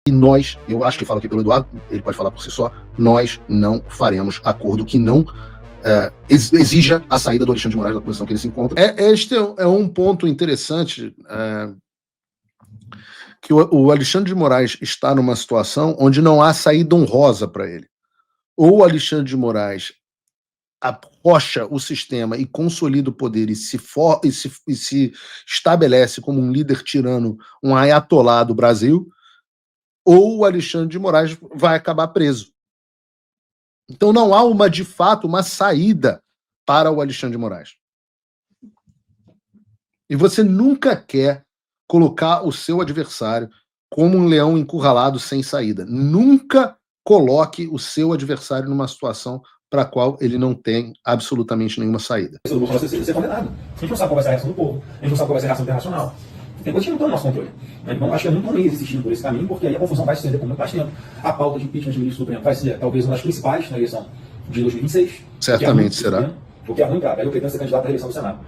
E nós, eu acho que falo aqui pelo Eduardo, ele pode falar por si só, nós não faremos acordo que não exija a saída do Alexandre de Moraes da posição que ele se encontra. Este é um ponto interessante, que o Alexandre de Moraes está numa situação onde não há saída honrosa para ele. Ou o Alexandre de Moraes arrocha o sistema e consolida o poder e se estabelece como um líder tirano, um ayatolá do Brasil, ou o Alexandre de Moraes vai acabar preso. Então não há de fato, uma saída para o Alexandre de Moraes. E você nunca quer colocar o seu adversário como um leão encurralado sem saída. Nunca coloque o seu adversário numa situação para a qual ele não tem absolutamente nenhuma saída. O Bolsonaro ser condenado. A gente não sabe qual vai ser a reação do povo, a gente não sabe qual vai ser a reação internacional. Tem coisas que não estão no nosso controle. Então, acho que é muito ruim existindo por esse caminho, porque aí a confusão vai se estender por muito mais tempo. A pauta de impeachment do ministro Supremo vai ser talvez uma das principais na eleição de 2026. Certamente será. O que é ruim para eu pretendo ser candidato à reeleição do Senado.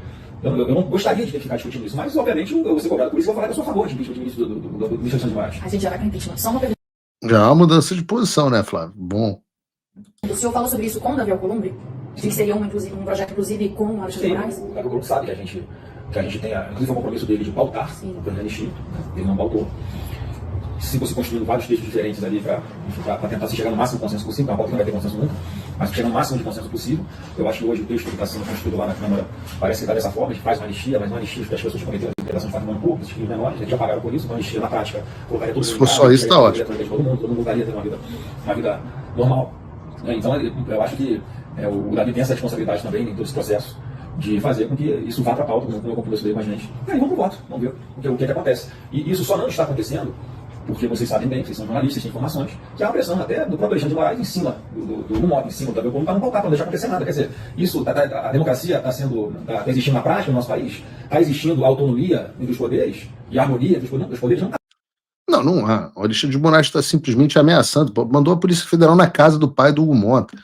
Eu não gostaria de ter que ficar discutindo isso, mas obviamente eu vou ser cobrado por isso e vou falar que eu sou a favor de impeachment do ministro do ministro Alexandre de Moraes. A gente já vai para impeachment. Só uma pergunta. Já é uma mudança de posição, né, Flávio? Bom. O senhor falou sobre isso com o Davi Alcolumbre? De que seria um projeto, inclusive, com o Alexandre de Moraes? O Davi Alcolumbre sabe que a gente tem, inclusive, o compromisso dele de pautar o plano de anistia. Ele não pautou. Se você construindo vários textos diferentes ali para tentar se chegar no máximo de consenso possível, uma pauta que não vai ter consenso nunca, mas chegar no máximo de consenso possível. Eu acho que hoje o texto que está sendo construído lá na Câmara parece que está dessa forma, a gente faz uma anistia, mas uma anistia que as pessoas cometeram integração de patrimônio público, esses crimes menores, eles já pagaram por isso, uma anistia na prática colocaria todo mundo. Se for só isso, está ótimo. Todo mundo voltaria a ter uma vida normal. Então, eu acho que o Davi tem essa responsabilidade também em todo esse processo de fazer com que isso vá para a pauta, como eu compromesso dele com a gente. E aí vamos pro voto, vamos ver o que acontece. E isso só não está acontecendo porque vocês sabem bem, vocês são jornalistas, têm informações, que há uma pressão até do próprio Alexandre de Moraes em cima do modo, em cima do Davi Alcolumbre, para não pautar, para não deixar acontecer nada. Quer dizer, isso, a democracia está existindo na prática no nosso país, está existindo autonomia entre os poderes e harmonia entre os poderes, não está. Não há. O Alexandre de Moraes está simplesmente ameaçando. Mandou a Polícia Federal na casa do pai do Hugo Mota,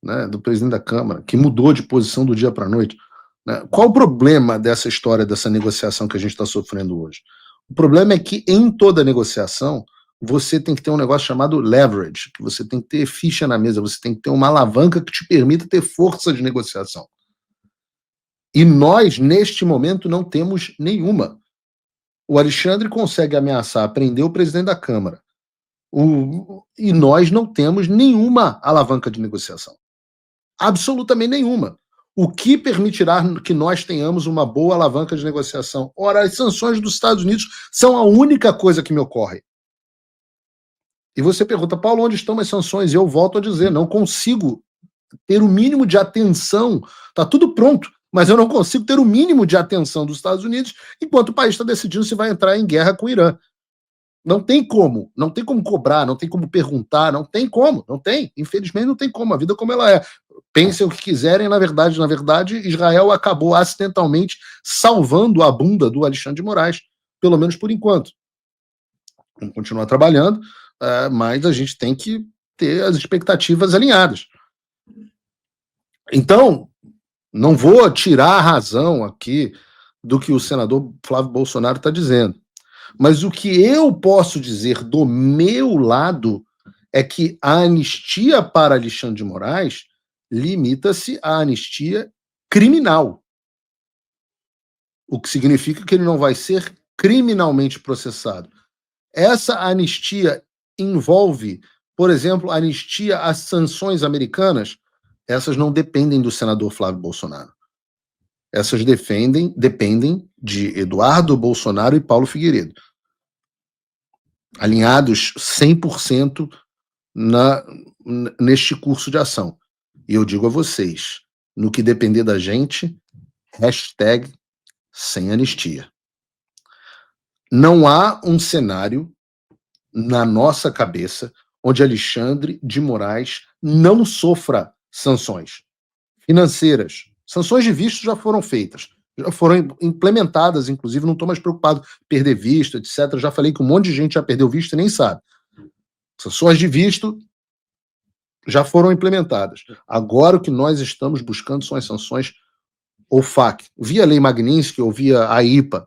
né, do presidente da Câmara, que mudou de posição do dia para a noite. Né? Qual o problema dessa história, dessa negociação que a gente está sofrendo hoje? O problema é que em toda negociação você tem que ter um negócio chamado leverage, que você tem que ter ficha na mesa, você tem que ter uma alavanca que te permita ter força de negociação. E nós, neste momento, não temos nenhuma. O Alexandre consegue ameaçar, prender o presidente da Câmara. E nós não temos nenhuma alavanca de negociação. Absolutamente nenhuma. O que permitirá que nós tenhamos uma boa alavanca de negociação? Ora, as sanções dos Estados Unidos são a única coisa que me ocorre. E você pergunta, Paulo, onde estão as sanções? E eu volto a dizer, não consigo ter o mínimo de atenção. Está tudo pronto, mas eu não consigo ter o mínimo de atenção dos Estados Unidos enquanto o país está decidindo se vai entrar em guerra com o Irã. Não tem como cobrar, não tem como perguntar, não tem, infelizmente não tem como, a vida como ela é. Pensem o que quiserem, na verdade, Israel acabou acidentalmente salvando a bunda do Alexandre de Moraes, pelo menos por enquanto. Vamos continuar trabalhando, mas a gente tem que ter as expectativas alinhadas. Então, não vou tirar a razão aqui do que o senador Flávio Bolsonaro está dizendo. Mas o que eu posso dizer do meu lado é que a anistia para Alexandre de Moraes limita-se à anistia criminal. O que significa que ele não vai ser criminalmente processado. Essa anistia envolve, por exemplo, anistia às sanções americanas. Essas não dependem do senador Flávio Bolsonaro. Essas dependem de Eduardo Bolsonaro e Paulo Figueiredo, alinhados 100% neste curso de ação. E eu digo a vocês, no que depender da gente, #sem anistia. Não há um cenário na nossa cabeça onde Alexandre de Moraes não sofra sanções financeiras. Sanções de visto já foram feitas, já foram implementadas, inclusive, não estou mais preocupado em perder visto, etc. Já falei que um monte de gente já perdeu visto e nem sabe. Sanções de visto já foram implementadas. Agora o que nós estamos buscando são as sanções OFAC, via Lei Magnitsky ou via AIPA,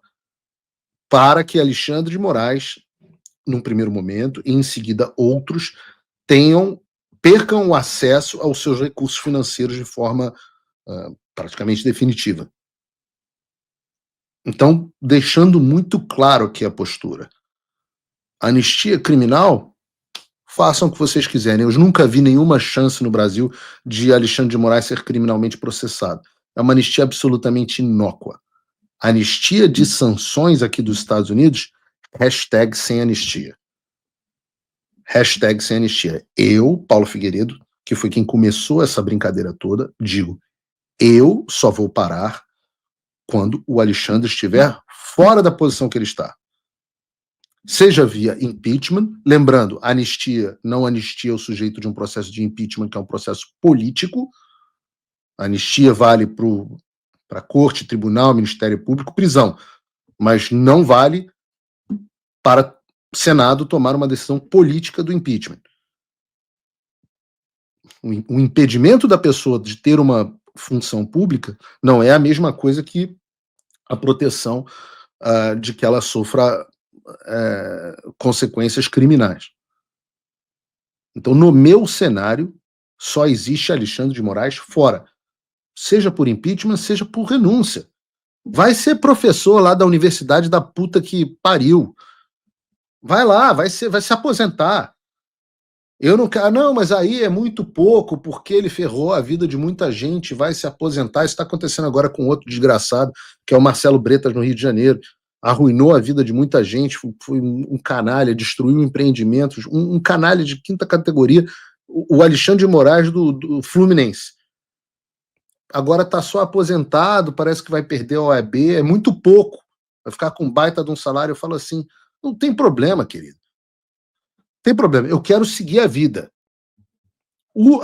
para que Alexandre de Moraes num primeiro momento, e em seguida outros percam o acesso aos seus recursos financeiros de forma praticamente definitiva. Então, deixando muito claro aqui a postura. Anistia criminal, façam o que vocês quiserem. Eu nunca vi nenhuma chance no Brasil de Alexandre de Moraes ser criminalmente processado. É uma anistia absolutamente inócua. Anistia de sanções aqui dos Estados Unidos, #sem anistia. #sem anistia. Eu, Paulo Figueiredo, que foi quem começou essa brincadeira toda, digo, eu só vou parar quando o Alexandre estiver fora da posição que ele está. Seja via impeachment, lembrando, anistia não anistia o sujeito de um processo de impeachment, que é um processo político. A anistia vale para corte, tribunal, Ministério Público, prisão, mas não vale para o Senado tomar uma decisão política do impeachment. O impedimento da pessoa de ter uma função pública não é a mesma coisa que a proteção de que ela sofra consequências criminais. Então, no meu cenário, só existe Alexandre de Moraes fora, seja por impeachment, seja por renúncia. Vai ser professor lá da universidade da puta que pariu. Vai lá, vai se aposentar. Eu não quero, não, mas aí é muito pouco, porque ele ferrou a vida de muita gente, vai se aposentar. Isso está acontecendo agora com outro desgraçado, que é o Marcelo Bretas, no Rio de Janeiro. Arruinou a vida de muita gente, foi um canalha, destruiu empreendimentos, um canalha de quinta categoria, o Alexandre de Moraes do Fluminense. Agora está só aposentado, parece que vai perder a OAB, é muito pouco, vai ficar com baita de um salário. Eu falo assim, não tem problema, querido. Tem problema, eu quero seguir a vida.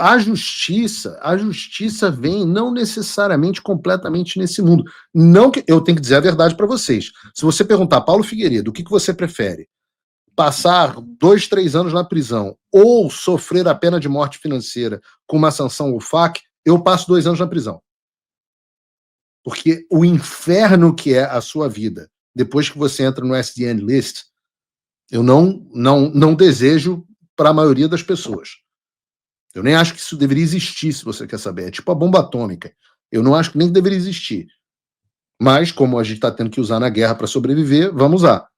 A justiça vem não necessariamente completamente nesse mundo. Não que eu tenho que dizer a verdade para vocês. Se você perguntar, Paulo Figueiredo, o que você prefere? Passar 2, 3 anos na prisão ou sofrer a pena de morte financeira com uma sanção UFAC, eu passo 2 anos na prisão. Porque o inferno que é a sua vida, depois que você entra no SDN List, eu não desejo para a maioria das pessoas. Eu nem acho que isso deveria existir, se você quer saber. É tipo a bomba atômica. Eu não acho que nem deveria existir. Mas, como a gente está tendo que usar na guerra para sobreviver, vamos usar.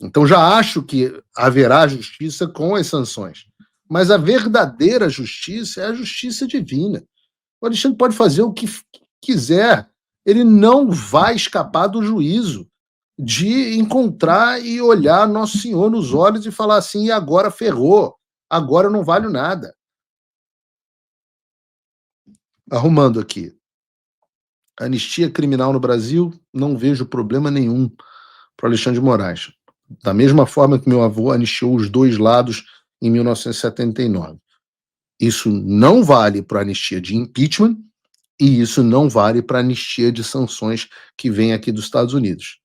Então já acho que haverá justiça com as sanções. Mas a verdadeira justiça é a justiça divina. O Alexandre pode fazer o que quiser. Ele não vai escapar do juízo de encontrar e olhar Nosso Senhor nos olhos e falar assim, e agora ferrou. Agora eu não valho nada. Arrumando aqui. Anistia criminal no Brasil, não vejo problema nenhum para Alexandre de Moraes. Da mesma forma que meu avô anistiou os dois lados em 1979. Isso não vale para a anistia de impeachment e isso não vale para a anistia de sanções que vem aqui dos Estados Unidos.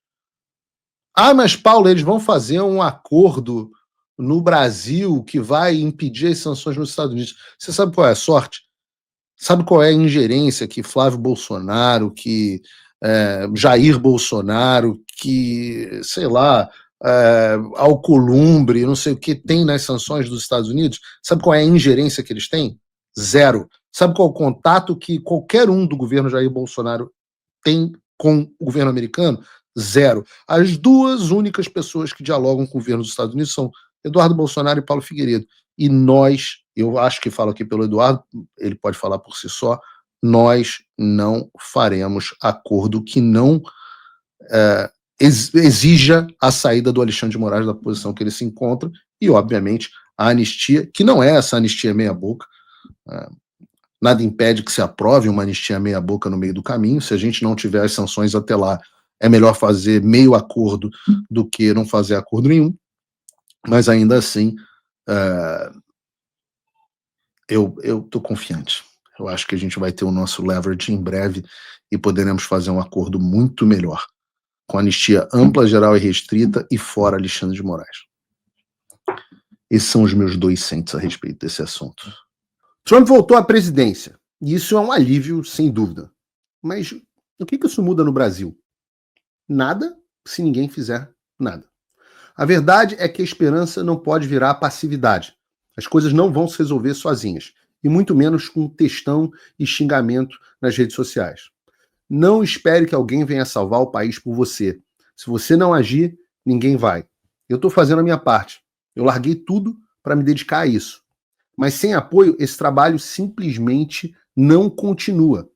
Ah, mas Paulo, eles vão fazer um acordo no Brasil que vai impedir as sanções nos Estados Unidos. Você sabe qual é a sorte? Sabe qual é a ingerência que Flávio Bolsonaro, que Jair Bolsonaro, que, sei lá, Alcolumbre, não sei o que, tem nas sanções dos Estados Unidos? Sabe qual é a ingerência que eles têm? Zero. Sabe qual é o contato que qualquer um do governo Jair Bolsonaro tem com o governo americano? Zero. As duas únicas pessoas que dialogam com o governo dos Estados Unidos são Eduardo Bolsonaro e Paulo Figueiredo. E nós, eu acho que falo aqui pelo Eduardo, ele pode falar por si só, nós não faremos acordo que não exija a saída do Alexandre de Moraes da posição que ele se encontra e, obviamente, a anistia, que não é essa anistia meia-boca. Nada impede que se aprove uma anistia meia-boca no meio do caminho. Se a gente não tiver as sanções até lá, é melhor fazer meio acordo do que não fazer acordo nenhum. Mas ainda assim, eu estou confiante. Eu acho que a gente vai ter o nosso leverage em breve e poderemos fazer um acordo muito melhor, com anistia ampla, geral e restrita e fora Alexandre de Moraes. Esses são os meus 2 cents a respeito desse assunto. Trump voltou à presidência, e isso é um alívio, sem dúvida. Mas o que isso muda no Brasil? Nada, se ninguém fizer nada. A verdade é que a esperança não pode virar passividade. As coisas não vão se resolver sozinhas, e muito menos com textão e xingamento nas redes sociais. Não espere que alguém venha salvar o país por você. Se você não agir, ninguém vai. Eu estou fazendo a minha parte. Eu larguei tudo para me dedicar a isso. Mas sem apoio, esse trabalho simplesmente não continua.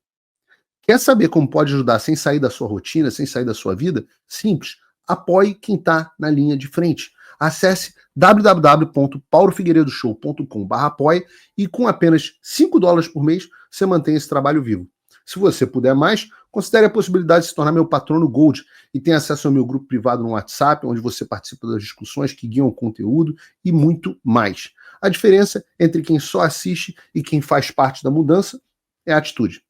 Quer saber como pode ajudar sem sair da sua rotina, sem sair da sua vida? Simples. Apoie quem está na linha de frente. Acesse www.paulofigueiredoshow.com/apoie e com apenas $5 por mês você mantém esse trabalho vivo. Se você puder mais, considere a possibilidade de se tornar meu patrono Gold e tenha acesso ao meu grupo privado no WhatsApp, onde você participa das discussões que guiam o conteúdo e muito mais. A diferença entre quem só assiste e quem faz parte da mudança é a atitude.